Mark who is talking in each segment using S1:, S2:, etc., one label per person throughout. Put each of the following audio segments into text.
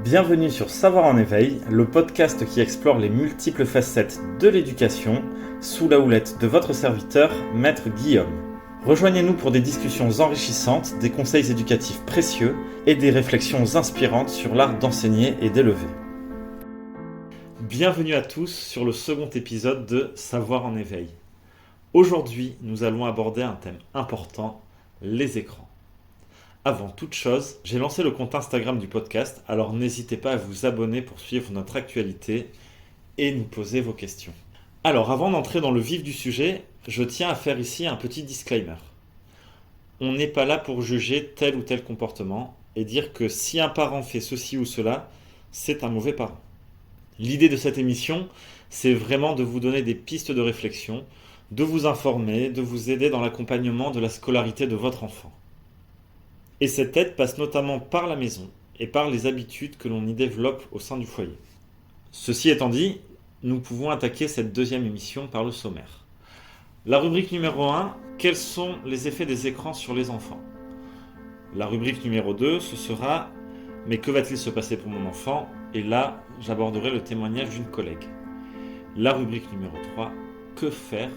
S1: Bienvenue sur Savoir en éveil, le podcast qui explore les multiples facettes de l'éducation sous la houlette de votre serviteur, Maître Guillaume. Rejoignez-nous pour des discussions enrichissantes, des conseils éducatifs précieux et des réflexions inspirantes sur l'art d'enseigner et d'élever. Bienvenue à tous sur le second épisode de Savoir en éveil. Aujourd'hui, nous allons aborder un thème important, les écrans. Avant toute chose, j'ai lancé le compte Instagram du podcast, alors n'hésitez pas à vous abonner pour suivre notre actualité et nous poser vos questions. Alors avant d'entrer dans le vif du sujet, je tiens à faire ici un petit disclaimer. On n'est pas là pour juger tel ou tel comportement et dire que si un parent fait ceci ou cela, c'est un mauvais parent. L'idée de cette émission, c'est vraiment de vous donner des pistes de réflexion, de vous informer, de vous aider dans l'accompagnement de la scolarité de votre enfant. Et cette aide passe notamment par la maison et par les habitudes que l'on y développe au sein du foyer. Ceci étant dit, nous pouvons attaquer cette deuxième émission par le sommaire. La rubrique numéro 1, quels sont les effets des écrans sur les enfants ? La rubrique numéro 2, ce sera « Mais que va-t-il se passer pour mon enfant ?» Et là, j'aborderai le témoignage d'une collègue. La rubrique numéro 3, que faire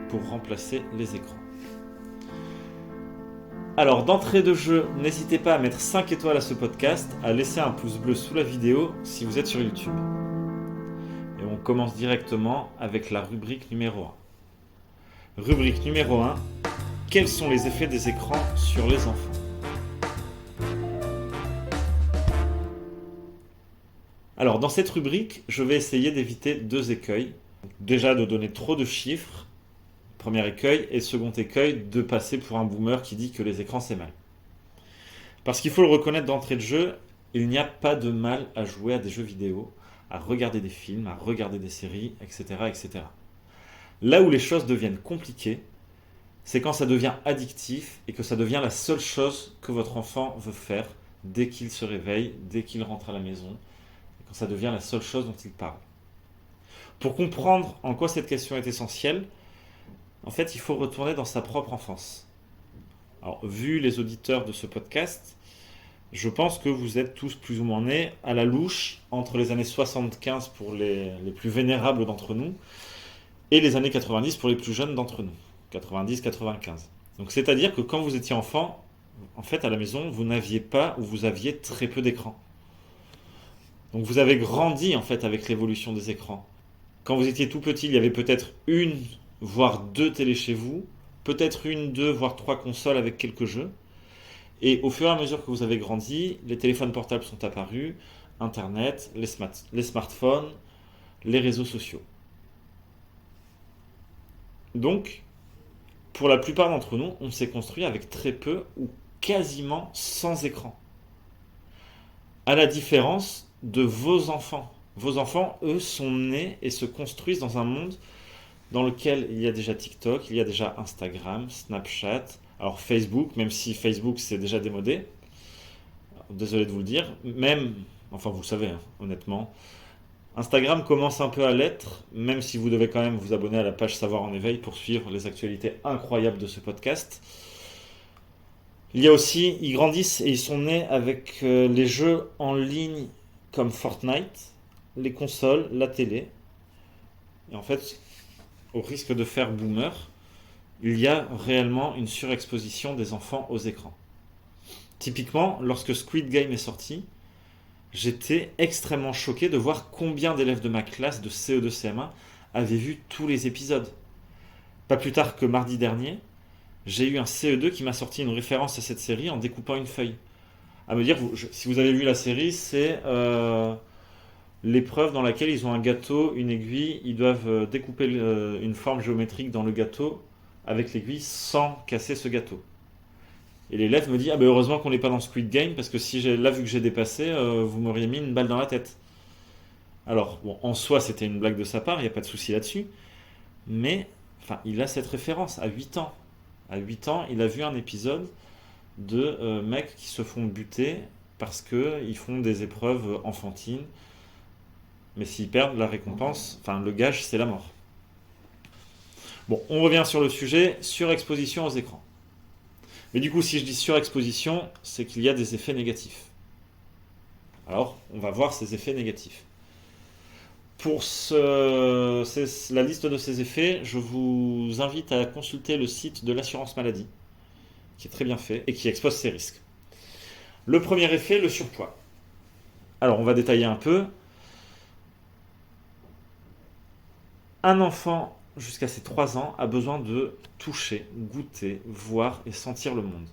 S1: pour remplacer les écrans ? Alors, d'entrée de jeu, n'hésitez pas à mettre 5 étoiles à ce podcast, à laisser un pouce bleu sous la vidéo si vous êtes sur YouTube. Et on commence directement avec la rubrique numéro 1. Rubrique numéro 1, quels sont les effets des écrans sur les enfants ? Alors, dans cette rubrique, je vais essayer d'éviter deux écueils. Déjà, de donner trop de chiffres. Premier écueil, et second écueil, de passer pour un boomer qui dit que les écrans c'est mal. Parce qu'il faut le reconnaître d'entrée de jeu, il n'y a pas de mal à jouer à des jeux vidéo, à regarder des films, à regarder des séries, etc., etc. Là où les choses deviennent compliquées, c'est quand ça devient addictif et que ça devient la seule chose que votre enfant veut faire dès qu'il se réveille, dès qu'il rentre à la maison, et quand ça devient la seule chose dont il parle. Pour comprendre en quoi cette question est essentielle, en fait, il faut retourner dans sa propre enfance. Alors, vu les auditeurs de ce podcast, je pense que vous êtes tous plus ou moins nés à la louche entre les années 75 pour les plus vénérables d'entre nous et les années 90 pour les plus jeunes d'entre nous, 90-95. Donc, c'est-à-dire que quand vous étiez enfant, en fait, à la maison, vous n'aviez pas ou vous aviez très peu d'écrans. Donc, vous avez grandi, en fait, avec l'évolution des écrans. Quand vous étiez tout petit, il y avait peut-être une voire 2 télés chez vous, peut-être 1, 2, voire 3 consoles avec quelques jeux. Et au fur et à mesure que vous avez grandi, les téléphones portables sont apparus, Internet, les smartphones, les réseaux sociaux. Donc, pour la plupart d'entre nous, on s'est construit avec très peu ou quasiment sans écran. À la différence de vos enfants. Vos enfants, eux, sont nés et se construisent dans un monde dans lequel il y a déjà TikTok, il y a déjà Instagram, Snapchat, alors Facebook, même si Facebook c'est déjà démodé, désolé de vous le dire, même, enfin vous le savez, hein, honnêtement, Instagram commence un peu à l'être, même si vous devez quand même vous abonner à la page Savoir en éveil pour suivre les actualités incroyables de ce podcast. Il y a aussi, ils grandissent et ils sont nés avec les jeux en ligne comme Fortnite, les consoles, la télé, et en fait, au risque de faire boomer, il y a réellement une surexposition des enfants aux écrans. Typiquement, lorsque Squid Game est sorti, j'étais extrêmement choqué de voir combien d'élèves de ma classe de CE2 CM1 avaient vu tous les épisodes. Pas plus tard que mardi dernier, j'ai eu un CE2 qui m'a sorti une référence à cette série en découpant une feuille. À me dire, si vous avez vu la série, c'est l'épreuve dans laquelle ils ont un gâteau, une aiguille, ils doivent découper une forme géométrique dans le gâteau avec l'aiguille sans casser ce gâteau. Et l'élève me dit, ah ben heureusement qu'on n'est pas dans Squid Game, parce que si là, vu que j'ai dépassé, vous m'auriez mis une balle dans la tête. Alors, bon, en soi, c'était une blague de sa part, il n'y a pas de souci là-dessus, mais enfin, il a cette référence à 8 ans. À 8 ans, il a vu un épisode de mecs qui se font buter parce qu'ils font des épreuves enfantines. Mais s'ils perdent, la récompense, enfin le gage, c'est la mort. Bon, on revient sur le sujet, surexposition aux écrans. Mais du coup, si je dis surexposition, c'est qu'il y a des effets négatifs. Alors, on va voir ces effets négatifs. Pour la liste de ces effets, je vous invite à consulter le site de l'assurance maladie, qui est très bien fait et qui expose ces risques. Le premier effet, le surpoids. Alors, on va détailler un peu. Un enfant jusqu'à ses 3 ans a besoin de toucher, goûter, voir et sentir le monde.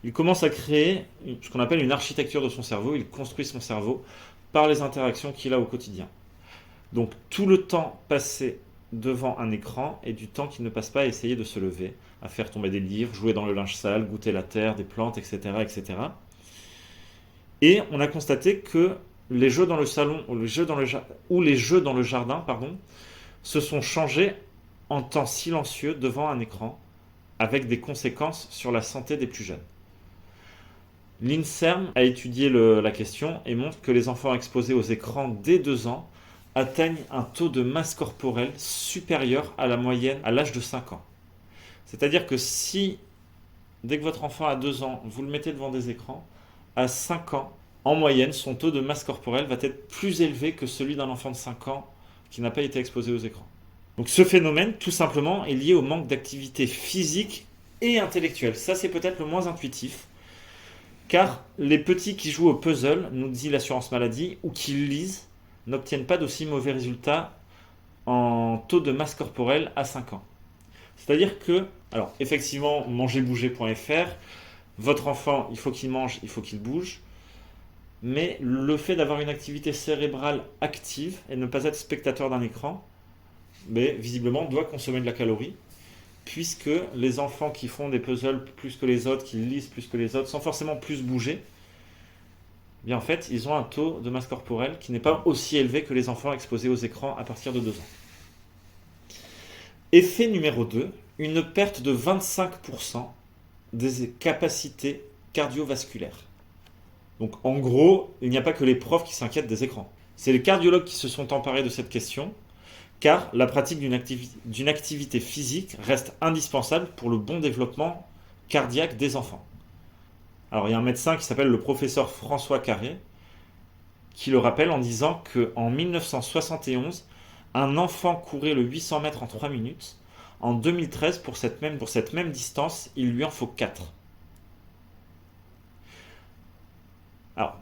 S1: Il commence à créer ce qu'on appelle une architecture de son cerveau. Il construit son cerveau par les interactions qu'il a au quotidien. Donc tout le temps passé devant un écran est du temps qu'il ne passe pas à essayer de se lever, à faire tomber des livres, jouer dans le linge sale, goûter la terre, des plantes, etc., etc. Et on a constaté que les jeux dans le salon ou les jeux dans le jardin, se sont changés en temps silencieux devant un écran, avec des conséquences sur la santé des plus jeunes. L'INSERM a étudié la question et montre que les enfants exposés aux écrans dès 2 ans atteignent un taux de masse corporelle supérieur à la moyenne à l'âge de 5 ans. C'est-à-dire que si, dès que votre enfant a 2 ans, vous le mettez devant des écrans, à 5 ans, en moyenne, son taux de masse corporelle va être plus élevé que celui d'un enfant de 5 ans qui n'a pas été exposé aux écrans. Donc ce phénomène, tout simplement, est lié au manque d'activité physique et intellectuelle. Ça, c'est peut-être le moins intuitif, car les petits qui jouent au puzzle, nous dit l'assurance maladie, ou qui lisent, n'obtiennent pas d'aussi mauvais résultats en taux de masse corporelle à 5 ans. C'est-à-dire que, alors effectivement, mangerbouger.fr, votre enfant, il faut qu'il mange, il faut qu'il bouge, mais le fait d'avoir une activité cérébrale active et ne pas être spectateur d'un écran, mais visiblement doit consommer de la calorie, puisque les enfants qui font des puzzles plus que les autres, qui lisent plus que les autres, sans forcément plus bouger, bien en fait, ils ont un taux de masse corporelle qui n'est pas aussi élevé que les enfants exposés aux écrans à partir de 2 ans. Effet numéro 2, une perte de 25% des capacités cardiovasculaires. Donc en gros, il n'y a pas que les profs qui s'inquiètent des écrans. C'est les cardiologues qui se sont emparés de cette question, car la pratique d'une activité physique reste indispensable pour le bon développement cardiaque des enfants. Alors il y a un médecin qui s'appelle le professeur François Carré, qui le rappelle en disant qu'en 1971, un enfant courait le 800 mètres en 3 minutes. En 2013, pour cette même distance, il lui en faut 4. Alors,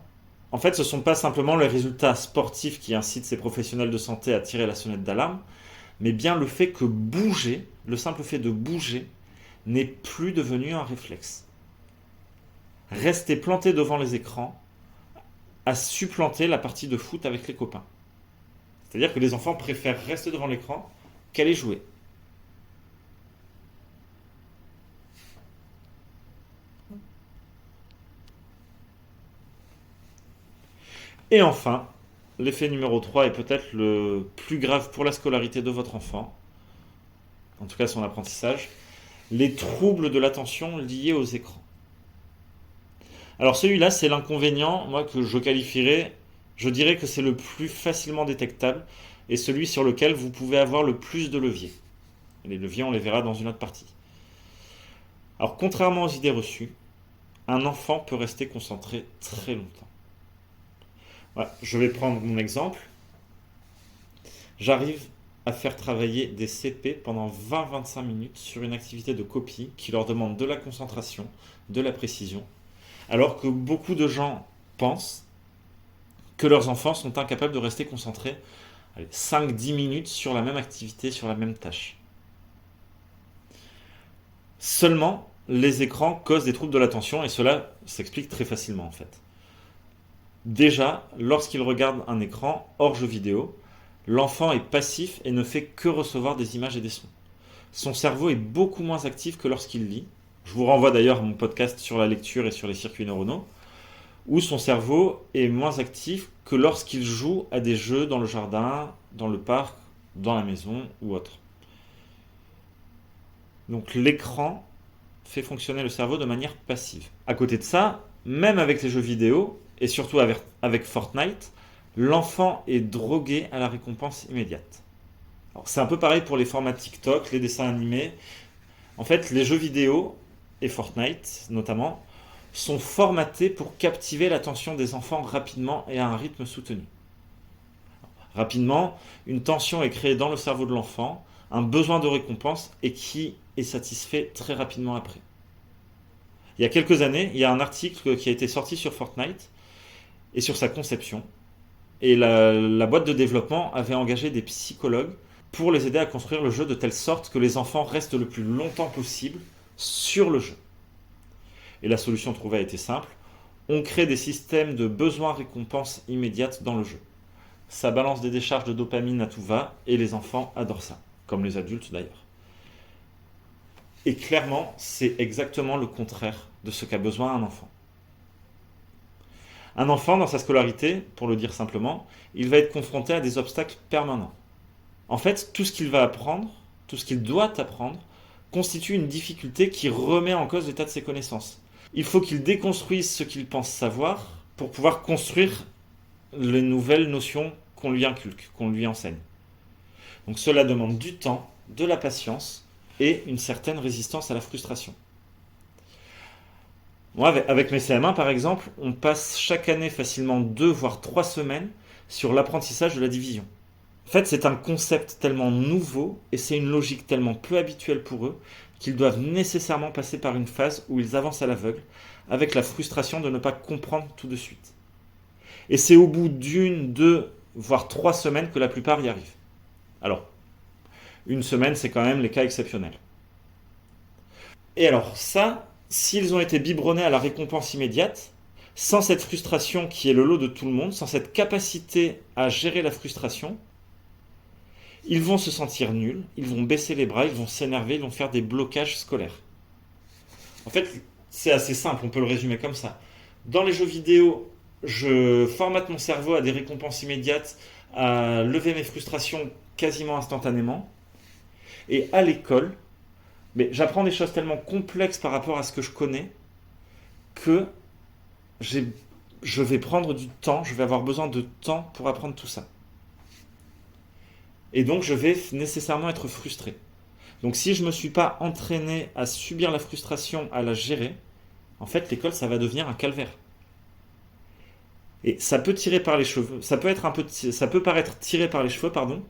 S1: en fait, ce ne sont pas simplement les résultats sportifs qui incitent ces professionnels de santé à tirer la sonnette d'alarme, mais bien le fait que bouger, le simple fait de bouger, n'est plus devenu un réflexe. Rester planté devant les écrans a supplanté la partie de foot avec les copains. C'est-à-dire que les enfants préfèrent rester devant l'écran qu'aller jouer. Et enfin, l'effet numéro 3 est peut-être le plus grave pour la scolarité de votre enfant, en tout cas son apprentissage, les troubles de l'attention liés aux écrans. Alors celui-là, c'est l'inconvénient, moi, que je qualifierais, je dirais que c'est le plus facilement détectable et celui sur lequel vous pouvez avoir le plus de leviers. Et les leviers, on les verra dans une autre partie. Alors contrairement aux idées reçues, un enfant peut rester concentré très longtemps. Voilà, je vais prendre mon exemple. J'arrive à faire travailler des CP pendant 20-25 minutes sur une activité de copie qui leur demande de la concentration, de la précision, alors que beaucoup de gens pensent que leurs enfants sont incapables de rester concentrés 5-10 minutes sur la même activité, sur la même tâche. Seulement, les écrans causent des troubles de l'attention et cela s'explique très facilement en fait. Déjà, lorsqu'il regarde un écran hors jeu vidéo, l'enfant est passif et ne fait que recevoir des images et des sons. Son cerveau est beaucoup moins actif que lorsqu'il lit. Je vous renvoie d'ailleurs à mon podcast sur la lecture et sur les circuits neuronaux, où son cerveau est moins actif que lorsqu'il joue à des jeux dans le jardin, dans le parc, dans la maison ou autre. Donc l'écran fait fonctionner le cerveau de manière passive. À côté de ça, même avec les jeux vidéo, et surtout avec Fortnite, l'enfant est drogué à la récompense immédiate. Alors, c'est un peu pareil pour les formats TikTok, les dessins animés. En fait, les jeux vidéo, et Fortnite notamment, sont formatés pour captiver l'attention des enfants rapidement et à un rythme soutenu. Rapidement, une tension est créée dans le cerveau de l'enfant, un besoin de récompense et qui est satisfait très rapidement après. Il y a quelques années, il y a un article qui a été sorti sur Fortnite et sur sa conception. Et la boîte de développement avait engagé des psychologues pour les aider à construire le jeu de telle sorte que les enfants restent le plus longtemps possible sur le jeu. Et la solution trouvée a été simple. On crée des systèmes de besoins-récompenses immédiates dans le jeu. Ça balance des décharges de dopamine à tout va et les enfants adorent ça, comme les adultes d'ailleurs. Et clairement, c'est exactement le contraire de ce qu'a besoin un enfant. Un enfant, dans sa scolarité, pour le dire simplement, il va être confronté à des obstacles permanents. En fait, tout ce qu'il va apprendre, tout ce qu'il doit apprendre, constitue une difficulté qui remet en cause l'état de ses connaissances. Il faut qu'il déconstruise ce qu'il pense savoir pour pouvoir construire les nouvelles notions qu'on lui inculque, qu'on lui enseigne. Donc cela demande du temps, de la patience et une certaine résistance à la frustration. Moi, avec mes CM1 par exemple, on passe chaque année facilement 2 voire 3 semaines sur l'apprentissage de la division. En fait, c'est un concept tellement nouveau et c'est une logique tellement peu habituelle pour eux qu'ils doivent nécessairement passer par une phase où ils avancent à l'aveugle, avec la frustration de ne pas comprendre tout de suite. Et c'est au bout d'une, 2, voire 3 semaines que la plupart y arrivent. Alors, une semaine, c'est quand même les cas exceptionnels. Et alors ça, s'ils ont été biberonnés à la récompense immédiate, sans cette frustration qui est le lot de tout le monde, sans cette capacité à gérer la frustration, ils vont se sentir nuls, ils vont baisser les bras, ils vont s'énerver, ils vont faire des blocages scolaires. En fait, c'est assez simple, on peut le résumer comme ça. Dans les jeux vidéo, je formate mon cerveau à des récompenses immédiates, à lever mes frustrations quasiment instantanément. Et à l'école, mais j'apprends des choses tellement complexes par rapport à ce que je connais que je vais prendre du temps, je vais avoir besoin de temps pour apprendre tout ça. Et donc je vais nécessairement être frustré. Donc si je ne me suis pas entraîné à subir la frustration, à la gérer, en fait l'école ça va devenir un calvaire. Et ça peut tirer par les cheveux, ça peut paraître tiré par les cheveux, pardon,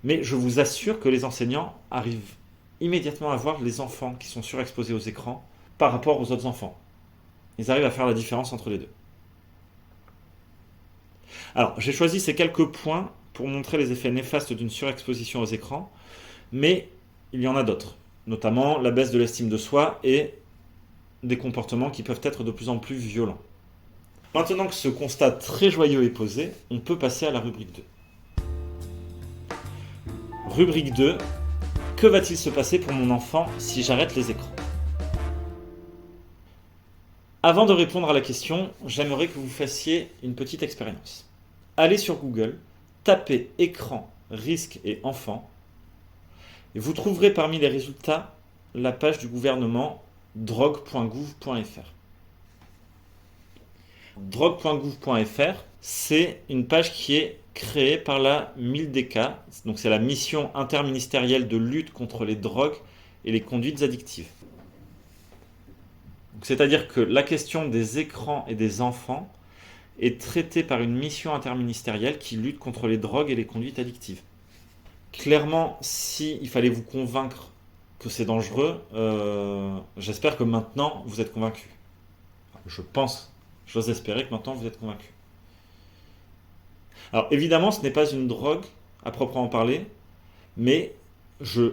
S1: mais je vous assure que les enseignants arrivent immédiatement à voir les enfants qui sont surexposés aux écrans par rapport aux autres enfants. Ils arrivent à faire la différence entre les deux. Alors, j'ai choisi ces quelques points pour montrer les effets néfastes d'une surexposition aux écrans, mais il y en a d'autres, notamment la baisse de l'estime de soi et des comportements qui peuvent être de plus en plus violents. Maintenant que ce constat très joyeux est posé, on peut passer à la rubrique 2. Rubrique 2. Que va-t-il se passer pour mon enfant si j'arrête les écrans ? Avant de répondre à la question, j'aimerais que vous fassiez une petite expérience. Allez sur Google, tapez écran, risque et enfant, et vous trouverez parmi les résultats la page du gouvernement drogue.gouv.fr. Drogue.gouv.fr, c'est une page qui est créée par la MILDECA, donc c'est la mission interministérielle de lutte contre les drogues et les conduites addictives. C'est-à-dire que la question des écrans et des enfants est traitée par une mission interministérielle qui lutte contre les drogues et les conduites addictives. Clairement, si il fallait vous convaincre que c'est dangereux, j'espère que maintenant vous êtes convaincus. J'ose espérer que maintenant vous êtes convaincus. Alors évidemment, ce n'est pas une drogue à proprement parler, mais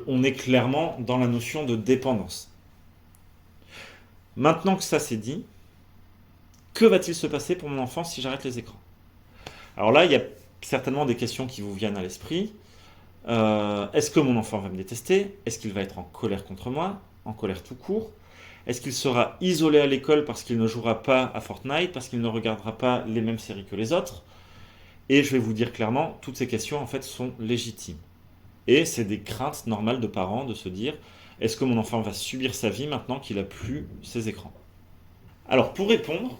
S1: on est clairement dans la notion de dépendance. Maintenant que ça c'est dit, que va-t-il se passer pour mon enfant si j'arrête les écrans ? Alors là, il y a certainement des questions qui vous viennent à l'esprit. Est-ce que mon enfant va me détester ? Est-ce qu'il va être en colère contre moi ? En colère tout court ? Est-ce qu'il sera isolé à l'école parce qu'il ne jouera pas à Fortnite, parce qu'il ne regardera pas les mêmes séries que les autres ? Et je vais vous dire clairement, toutes ces questions en fait sont légitimes. Et c'est des craintes normales de parents de se dire, est-ce que mon enfant va subir sa vie maintenant qu'il n'a plus ses écrans ? Alors pour répondre,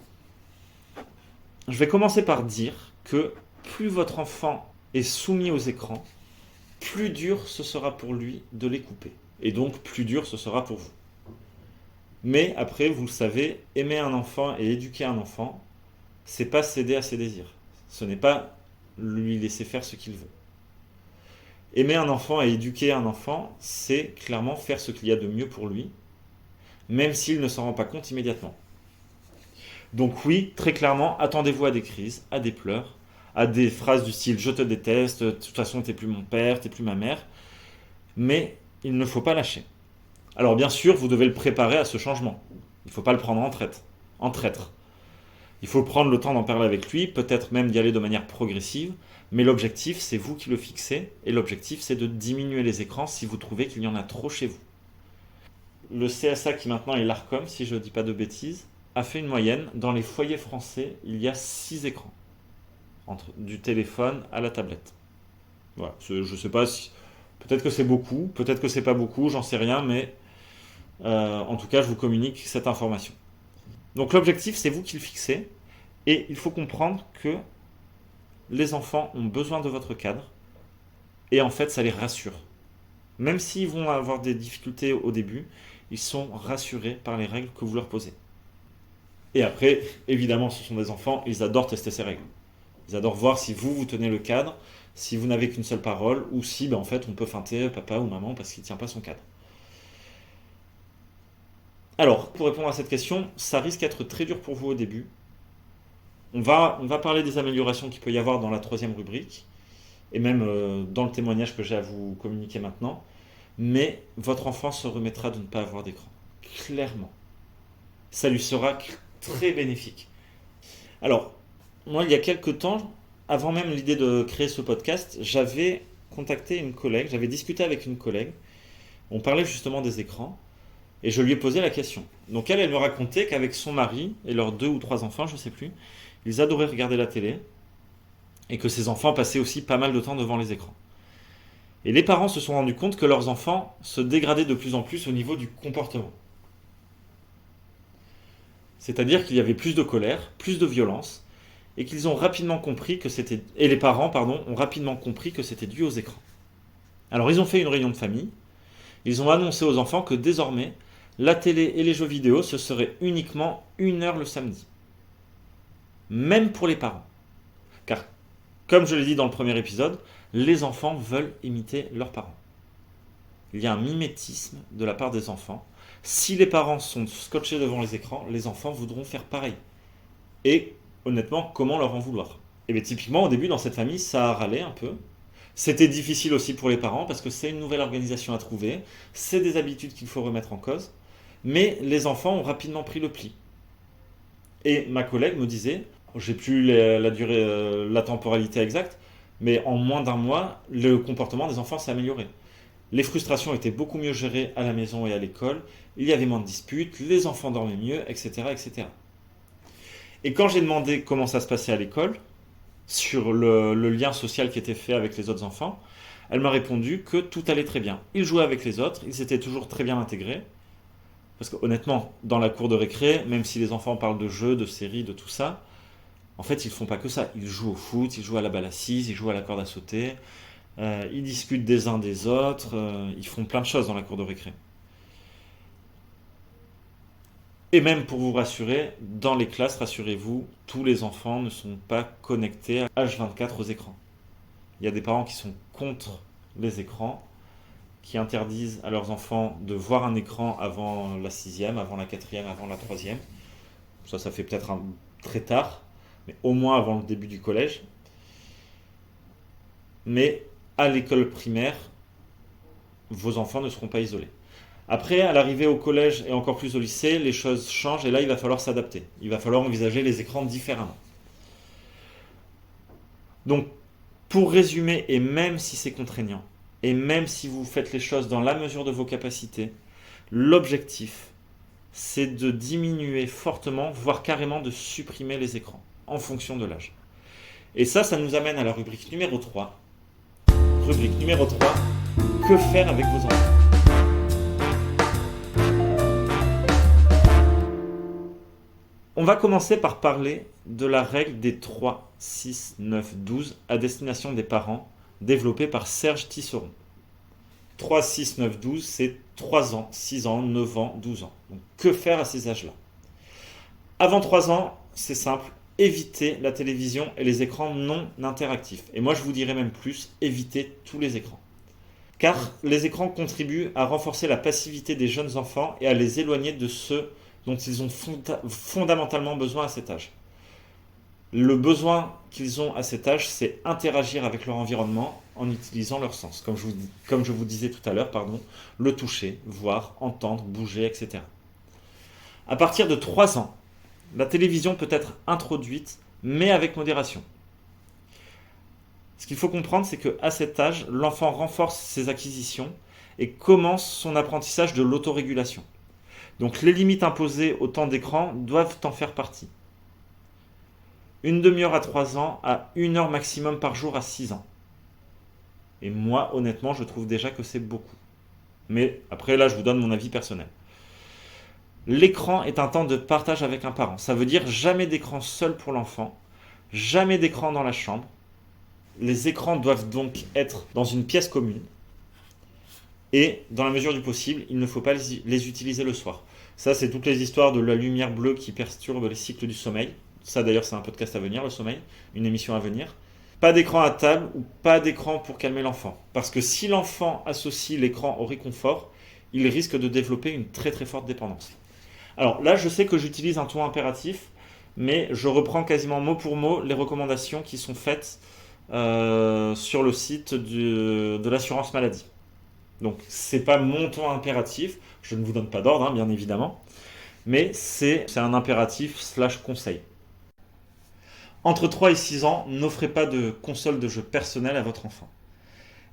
S1: je vais commencer par dire que plus votre enfant est soumis aux écrans, plus dur ce sera pour lui de les couper. Et donc plus dur ce sera pour vous. Mais après, vous le savez, aimer un enfant et éduquer un enfant, c'est pas céder à ses désirs. Ce n'est pas lui laisser faire ce qu'il veut. Aimer un enfant et éduquer un enfant, c'est clairement faire ce qu'il y a de mieux pour lui, même s'il ne s'en rend pas compte immédiatement. Donc oui, très clairement, attendez-vous à des crises, à des pleurs, à des phrases du style «je te déteste», «de toute façon t'es plus mon père, t'es plus ma mère», mais il ne faut pas lâcher. Alors bien sûr, vous devez le préparer à ce changement. Il ne faut pas le prendre en traître. Il faut prendre le temps d'en parler avec lui, peut-être même d'y aller de manière progressive, mais l'objectif, c'est vous qui le fixez, et l'objectif, c'est de diminuer les écrans si vous trouvez qu'il y en a trop chez vous. Le CSA, qui maintenant est l'ARCOM, si je ne dis pas de bêtises, a fait une moyenne. Dans les foyers français, il y a 6 écrans, du téléphone à la tablette. Voilà, je ne sais pas si... Peut-être que c'est beaucoup, peut-être que c'est pas beaucoup, j'en sais rien, mais en tout cas, je vous communique cette information. Donc l'objectif, c'est vous qui le fixez, et il faut comprendre que les enfants ont besoin de votre cadre, et en fait, ça les rassure. Même s'ils vont avoir des difficultés au début, ils sont rassurés par les règles que vous leur posez. Et après, évidemment, ce sont des enfants, ils adorent tester ces règles. Ils adorent voir si vous tenez le cadre, si vous n'avez qu'une seule parole, ou si, en fait, on peut feinter papa ou maman parce qu'il ne tient pas son cadre. Alors, pour répondre à cette question, ça risque d'être très dur pour vous au début. On va parler des améliorations qu'il peut y avoir dans la 3e rubrique, et même dans le témoignage que j'ai à vous communiquer maintenant, mais votre enfant se remettra de ne pas avoir d'écran. Clairement. Ça lui sera très bénéfique. Alors, moi, il y a quelques temps, avant même l'idée de créer ce podcast, j'avais contacté une collègue, j'avais discuté avec une collègue, on parlait justement des écrans, et je lui ai posé la question. Donc elle me racontait qu'avec son mari et leurs 2 ou 3 enfants, je ne sais plus, ils adoraient regarder la télé, et que ces enfants passaient aussi pas mal de temps devant les écrans. Et les parents se sont rendus compte que leurs enfants se dégradaient de plus en plus au niveau du comportement. C'est-à-dire qu'il y avait plus de colère, plus de violence, et qu'ils ont rapidement compris que c'était... Et les parents, ont rapidement compris que c'était dû aux écrans. Alors ils ont fait une réunion de famille, ils ont annoncé aux enfants que désormais, la télé et les jeux vidéo, ce serait uniquement 1 heure le samedi. Même pour les parents. Car, comme je l'ai dit dans le premier épisode, les enfants veulent imiter leurs parents. Il y a un mimétisme de la part des enfants. Si les parents sont scotchés devant les écrans, les enfants voudront faire pareil. Et honnêtement, comment leur en vouloir? Et bien typiquement, au début, dans cette famille, ça a râlé un peu. C'était difficile aussi pour les parents parce que c'est une nouvelle organisation à trouver, c'est des habitudes qu'il faut remettre en cause. Mais les enfants ont rapidement pris le pli. Et ma collègue me disait, j'ai plus la durée, la temporalité exacte, mais en moins d'1 mois, le comportement des enfants s'est amélioré. Les frustrations étaient beaucoup mieux gérées à la maison et à l'école, il y avait moins de disputes, les enfants dormaient mieux, etc., etc. Et quand j'ai demandé comment ça se passait à l'école, sur le lien social qui était fait avec les autres enfants, elle m'a répondu que tout allait très bien. Ils jouaient avec les autres, ils étaient toujours très bien intégrés. Parce que honnêtement, dans la cour de récré, même si les enfants parlent de jeux, de séries, de tout ça, en fait, ils font pas que ça. Ils jouent au foot, ils jouent à la balle assise, ils jouent à la corde à sauter, ils discutent des uns des autres, ils font plein de choses dans la cour de récré. Et même pour vous rassurer, dans les classes, rassurez-vous, tous les enfants ne sont pas connectés à H24 aux écrans. Il y a des parents qui sont contre les écrans, qui interdisent à leurs enfants de voir un écran avant la 6e, avant la 4e, avant la 3e. Ça fait peut-être très tard, mais au moins avant le début du collège. Mais à l'école primaire, vos enfants ne seront pas isolés. Après, à l'arrivée au collège et encore plus au lycée, les choses changent et là, il va falloir s'adapter. Il va falloir envisager les écrans différemment. Donc, pour résumer, et même si c'est contraignant, et même si vous faites les choses dans la mesure de vos capacités, l'objectif, c'est de diminuer fortement, voire carrément de supprimer les écrans, en fonction de l'âge. Et ça nous amène à la rubrique numéro 3. Rubrique numéro 3, que faire avec vos enfants ? On va commencer par parler de la règle des 3, 6, 9, 12 à destination des parents, développée par Serge Tisseron. 3, 6, 9, 12, c'est 3 ans, 6 ans, 9 ans, 12 ans. Donc, que faire à ces âges-là? Avant 3 ans, c'est simple, évitez la télévision et les écrans non interactifs. Et moi, je vous dirais même plus, évitez tous les écrans. Car les écrans contribuent à renforcer la passivité des jeunes enfants et à les éloigner de ceux dont ils ont fondamentalement besoin à cet âge. Le besoin qu'ils ont à cet âge, c'est interagir avec leur environnement en utilisant leur sens. Comme je vous disais tout à l'heure, le toucher, voir, entendre, bouger, etc. À partir de 3 ans, la télévision peut être introduite, mais avec modération. Ce qu'il faut comprendre, c'est qu'à cet âge, l'enfant renforce ses acquisitions et commence son apprentissage de l'autorégulation. Donc les limites imposées au temps d'écran doivent en faire partie. Une demi-heure à 3 ans, à 1 heure maximum par jour à 6 ans. Et moi, honnêtement, je trouve déjà que c'est beaucoup. Mais après, là, je vous donne mon avis personnel. L'écran est un temps de partage avec un parent. Ça veut dire jamais d'écran seul pour l'enfant, jamais d'écran dans la chambre. Les écrans doivent donc être dans une pièce commune. Et dans la mesure du possible, il ne faut pas les utiliser le soir. Ça, c'est toutes les histoires de la lumière bleue qui perturbe les cycles du sommeil. Ça, d'ailleurs, c'est un podcast à venir, le sommeil, une émission à venir. Pas d'écran à table ou pas d'écran pour calmer l'enfant. Parce que si l'enfant associe l'écran au réconfort, il risque de développer une très très forte dépendance. Alors là, je sais que j'utilise un ton impératif, mais je reprends quasiment mot pour mot les recommandations qui sont faites sur le site de l'assurance maladie. Donc, c'est pas mon ton impératif, je ne vous donne pas d'ordre, bien évidemment, mais c'est un impératif / conseil. Entre 3 et 6 ans, n'offrez pas de console de jeu personnelle à votre enfant.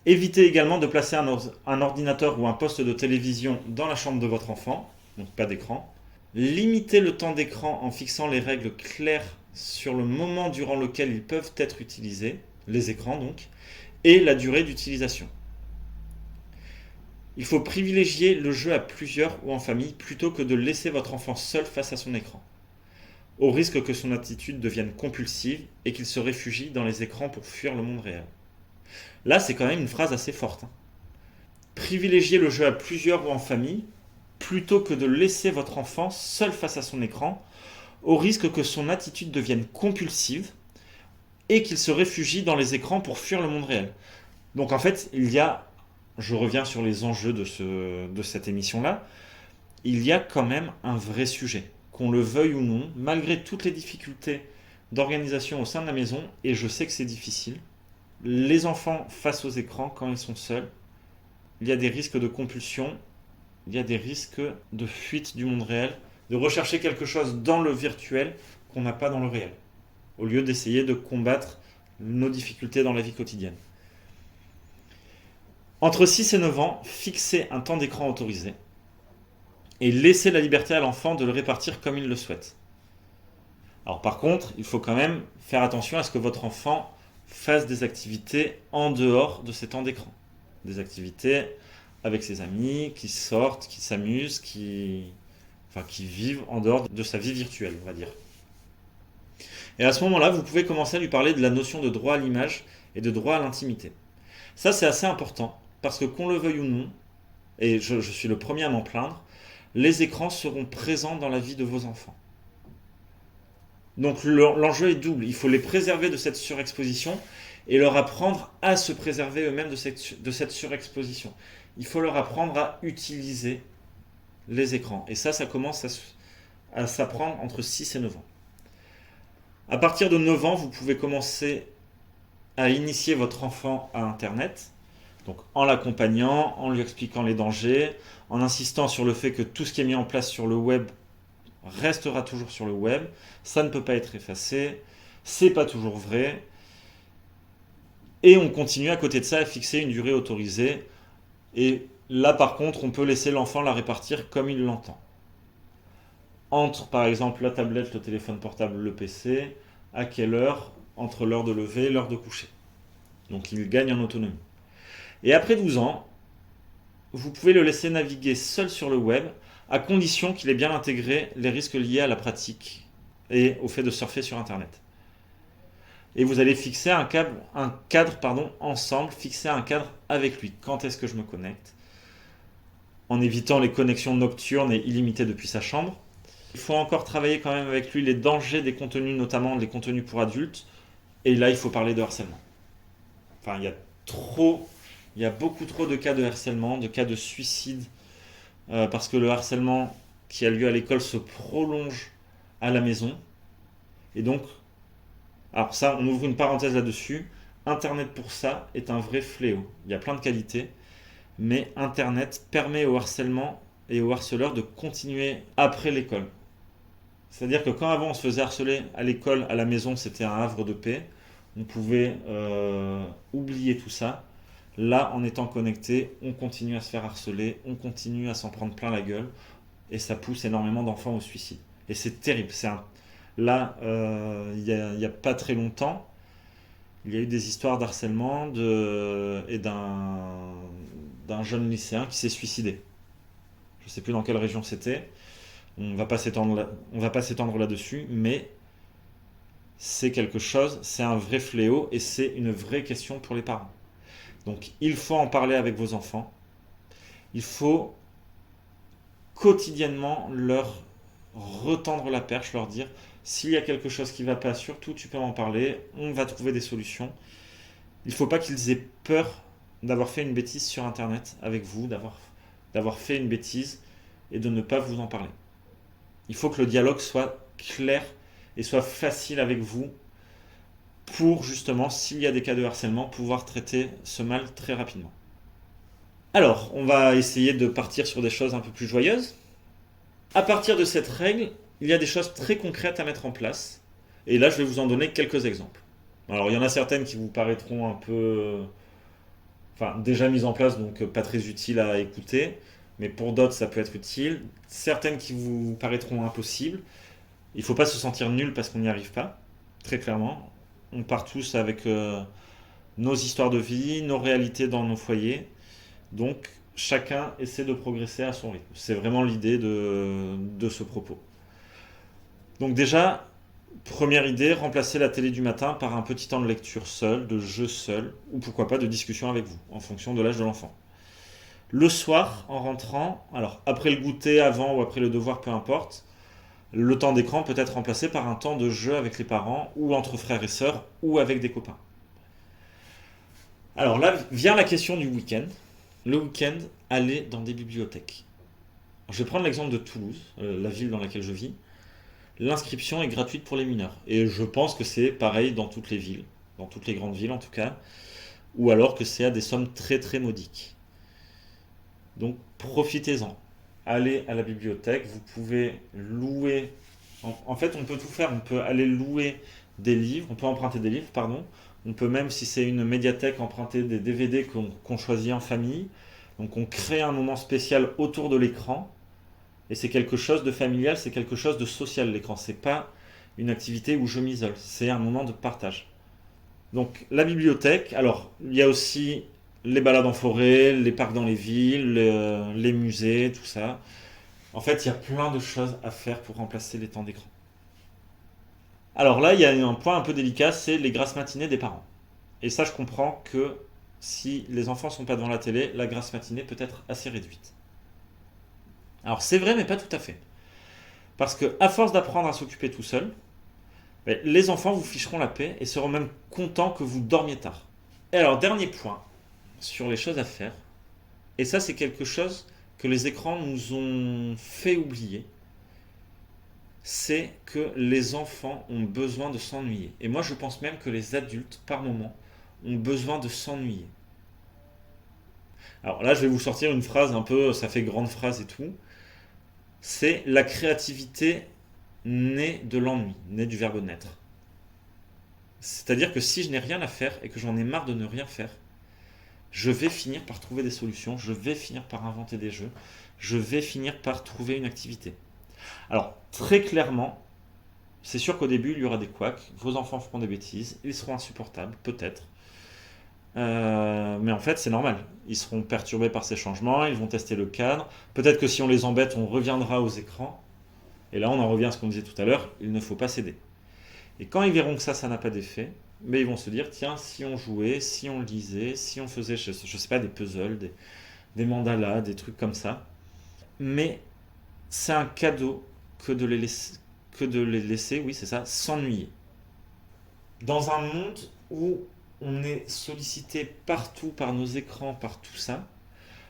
S1: Évitez également de placer un ordinateur ou un poste de télévision dans la chambre de votre enfant, donc pas d'écran. Limitez le temps d'écran en fixant les règles claires sur le moment durant lequel ils peuvent être utilisés, les écrans donc, et la durée d'utilisation. Il faut privilégier le jeu à plusieurs ou en famille plutôt que de laisser votre enfant seul face à son écran, au risque que son attitude devienne compulsive et qu'il se réfugie dans les écrans pour fuir le monde réel. Là, c'est quand même une phrase assez forte. Privilégier le jeu à plusieurs ou en famille plutôt que de laisser votre enfant seul face à son écran, au risque que son attitude devienne compulsive et qu'il se réfugie dans les écrans pour fuir le monde réel. Donc en fait, je reviens sur les enjeux de cette émission-là, il y a quand même un vrai sujet, qu'on le veuille ou non, malgré toutes les difficultés d'organisation au sein de la maison, et je sais que c'est difficile, les enfants face aux écrans, quand ils sont seuls, il y a des risques de compulsion, il y a des risques de fuite du monde réel, de rechercher quelque chose dans le virtuel qu'on n'a pas dans le réel, au lieu d'essayer de combattre nos difficultés dans la vie quotidienne. Entre 6 et 9 ans, fixez un temps d'écran autorisé et laissez la liberté à l'enfant de le répartir comme il le souhaite. Alors par contre, il faut quand même faire attention à ce que votre enfant fasse des activités en dehors de ces temps d'écran. Des activités avec ses amis, qui sortent, qui s'amusent, qui vivent en dehors de sa vie virtuelle, on va dire. Et à ce moment-là, vous pouvez commencer à lui parler de la notion de droit à l'image et de droit à l'intimité. Ça, c'est assez important, parce que qu'on le veuille ou non, et je suis le premier à m'en plaindre, les écrans seront présents dans la vie de vos enfants. Donc l'enjeu est double, il faut les préserver de cette surexposition et leur apprendre à se préserver eux-mêmes de cette surexposition. Il faut leur apprendre à utiliser les écrans. Et ça commence à s'apprendre entre 6 et 9 ans. À partir de 9 ans, vous pouvez commencer à initier votre enfant à Internet, donc en l'accompagnant, en lui expliquant les dangers, en insistant sur le fait que tout ce qui est mis en place sur le web restera toujours sur le web, ça ne peut pas être effacé, c'est pas toujours vrai, et on continue à côté de ça à fixer une durée autorisée, et là par contre on peut laisser l'enfant la répartir comme il l'entend. Entre par exemple la tablette, le téléphone portable, le PC, à quelle heure, entre l'heure de lever et l'heure de coucher. Donc il gagne en autonomie. Et après 12 ans, vous pouvez le laisser naviguer seul sur le web, à condition qu'il ait bien intégré les risques liés à la pratique et au fait de surfer sur Internet. Et vous allez fixer un cadre ensemble, fixer un cadre avec lui. Quand est-ce que je me connecte ? en évitant les connexions nocturnes et illimitées depuis sa chambre. Il faut encore travailler quand même avec lui les dangers des contenus, notamment les contenus pour adultes. Et là, il faut parler de harcèlement. Enfin, il y a beaucoup trop de cas de harcèlement, de cas de suicide, parce que le harcèlement qui a lieu à l'école se prolonge à la maison. Et donc, alors ça, on ouvre une parenthèse là-dessus. Internet pour ça est un vrai fléau. Il y a plein de qualités, mais Internet permet au harcèlement et aux harceleurs de continuer après l'école. C'est-à-dire que quand avant on se faisait harceler à l'école, à la maison, c'était un havre de paix. On pouvait oublier tout ça. Là, en étant connecté, on continue à se faire harceler, on continue à s'en prendre plein la gueule, et ça pousse énormément d'enfants au suicide. Et c'est terrible. Là, il y a pas très longtemps, il y a eu des histoires d'harcèlement et d'un jeune lycéen qui s'est suicidé. Je ne sais plus dans quelle région c'était. On va pas s'étendre là-dessus, mais c'est quelque chose, c'est un vrai fléau et c'est une vraie question pour les parents. Donc il faut en parler avec vos enfants. Il faut quotidiennement leur retendre la perche, leur dire s'il y a quelque chose qui ne va pas, surtout tu peux m'en parler, on va trouver des solutions. Il ne faut pas qu'ils aient peur d'avoir fait une bêtise sur Internet avec vous, d'avoir fait une bêtise et de ne pas vous en parler. Il faut que le dialogue soit clair et soit facile avec vous pour justement, s'il y a des cas de harcèlement, pouvoir traiter ce mal très rapidement. Alors, on va essayer de partir sur des choses un peu plus joyeuses. À partir de cette règle, il y a des choses très concrètes à mettre en place. Et là, je vais vous en donner quelques exemples. Alors, il y en a certaines qui vous paraîtront un peu... Enfin, déjà mises en place, donc pas très utiles à écouter. Mais pour d'autres, ça peut être utile. Certaines qui vous paraîtront impossibles. Il ne faut pas se sentir nul parce qu'on n'y arrive pas, très clairement. On part tous avec nos histoires de vie, nos réalités dans nos foyers. Donc, chacun essaie de progresser à son rythme. C'est vraiment l'idée de ce propos. Donc déjà, première idée, remplacer la télé du matin par un petit temps de lecture seul, de jeu seul, ou pourquoi pas de discussion avec vous, en fonction de l'âge de l'enfant. Le soir, en rentrant, alors après le goûter, avant ou après le devoir, peu importe, le temps d'écran peut être remplacé par un temps de jeu avec les parents, ou entre frères et sœurs, ou avec des copains. Alors là vient la question du week-end. Le week-end, aller dans des bibliothèques. Je vais prendre l'exemple de Toulouse, la ville dans laquelle je vis. L'inscription est gratuite pour les mineurs. Et je pense que c'est pareil dans toutes les villes, dans toutes les grandes villes en tout cas, ou alors que c'est à des sommes très très modiques. Donc profitez-en. Allez à la bibliothèque, vous pouvez louer. En fait, on peut tout faire. On peut aller louer des livres, on peut emprunter des livres, pardon. On peut même, si c'est une médiathèque, emprunter des DVD qu'on choisit en famille. Donc on crée un moment spécial autour de l'écran. Et c'est quelque chose de familial, c'est quelque chose de social, l'écran. C'est pas une activité où je m'isole, c'est un moment de partage. Donc la bibliothèque, alors il y a aussi les balades en forêt, les parcs dans les villes, les musées, tout ça. En fait, il y a plein de choses à faire pour remplacer les temps d'écran. Alors là, il y a un point un peu délicat, c'est les grasses matinées des parents. Et ça, je comprends que si les enfants ne sont pas devant la télé, la grasse matinée peut être assez réduite. Alors c'est vrai, mais pas tout à fait. Parce que à force d'apprendre à s'occuper tout seul, les enfants vous ficheront la paix et seront même contents que vous dormiez tard. Et alors, dernier point sur les choses à faire, et ça c'est quelque chose que les écrans nous ont fait oublier, c'est que les enfants ont besoin de s'ennuyer. Et moi je pense même que les adultes, par moment, ont besoin de s'ennuyer. Alors là je vais vous sortir une phrase un peu, ça fait grande phrase et tout, c'est la créativité naît de l'ennui, naît du verbe naître. C'est-à-dire que si je n'ai rien à faire et que j'en ai marre de ne rien faire, je vais finir par trouver des solutions, je vais finir par inventer des jeux, je vais finir par trouver une activité. Alors, très clairement, c'est sûr qu'au début, il y aura des couacs, vos enfants feront des bêtises, ils seront insupportables, peut-être. Mais en fait, c'est normal. Ils seront perturbés par ces changements, ils vont tester le cadre. Peut-être que si on les embête, on reviendra aux écrans. Et là, on en revient à ce qu'on disait tout à l'heure, il ne faut pas céder. Et quand ils verront que ça n'a pas d'effet, mais ils vont se dire, tiens, si on jouait, si on lisait, si on faisait, je sais pas, des puzzles, des mandalas, des trucs comme ça, mais c'est un cadeau que de les laisser, oui c'est ça, s'ennuyer. Dans un monde où on est sollicité partout par nos écrans, par tout ça,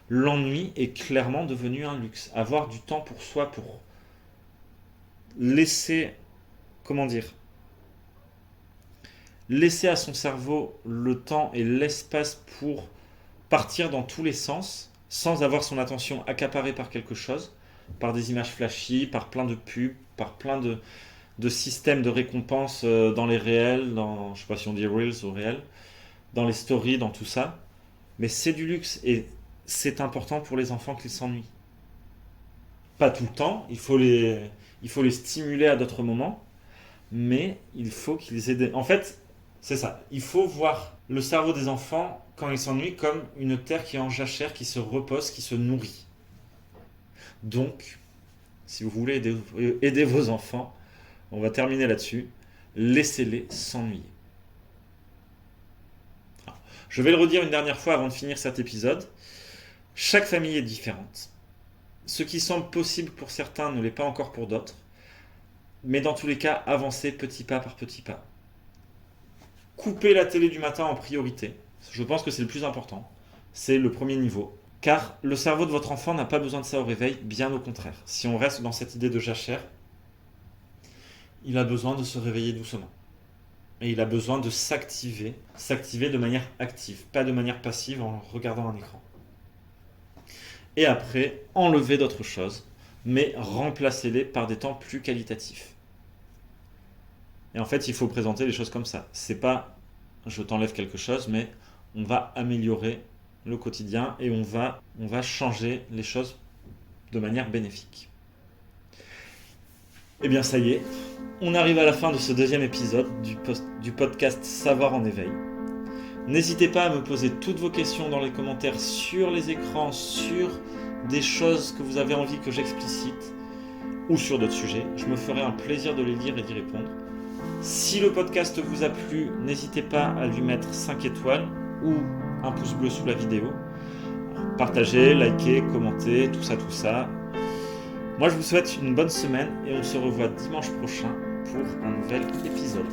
S1: l'ennui est clairement devenu un luxe. Avoir du temps pour soi, pour laisser, comment dire, laisser à son cerveau le temps et l'espace pour partir dans tous les sens, sans avoir son attention accaparée par quelque chose, par des images flashy, par plein de pubs, par plein de systèmes de récompense dans les réels, dans, je sais pas si on dit reels ou réels, dans les stories, dans tout ça. Mais c'est du luxe et c'est important pour les enfants qu'ils s'ennuient. Pas tout le temps, il faut les stimuler à d'autres moments, mais il faut qu'ils aient des... En fait, c'est ça. Il faut voir le cerveau des enfants, quand ils s'ennuient, comme une terre qui est en jachère, qui se repose, qui se nourrit. Donc, si vous voulez aider vos enfants, on va terminer là-dessus. Laissez-les s'ennuyer. Je vais le redire une dernière fois avant de finir cet épisode. Chaque famille est différente. Ce qui semble possible pour certains ne l'est pas encore pour d'autres. Mais dans tous les cas, avancez petit pas par petit pas. Coupez la télé du matin en priorité. Je pense que c'est le plus important. C'est le premier niveau. Car le cerveau de votre enfant n'a pas besoin de ça au réveil, bien au contraire. Si on reste dans cette idée de jachère, il a besoin de se réveiller doucement. Et il a besoin de s'activer de manière active, pas de manière passive en regardant un écran. Et après, enlevez d'autres choses, mais remplacez-les par des temps plus qualitatifs. Et en fait, il faut présenter les choses comme ça. C'est pas je t'enlève quelque chose, mais on va améliorer le quotidien et on va changer les choses de manière bénéfique. Eh bien, ça y est, on arrive à la fin de ce deuxième épisode du podcast Savoir en éveil. N'hésitez pas à me poser toutes vos questions dans les commentaires sur les écrans, sur des choses que vous avez envie que j'explicite ou sur d'autres sujets. Je me ferai un plaisir de les lire et d'y répondre. Si le podcast vous a plu, n'hésitez pas à lui mettre 5 étoiles ou un pouce bleu sous la vidéo. Partagez, likez, commentez, tout ça. Moi, je vous souhaite une bonne semaine et on se revoit dimanche prochain pour un nouvel épisode.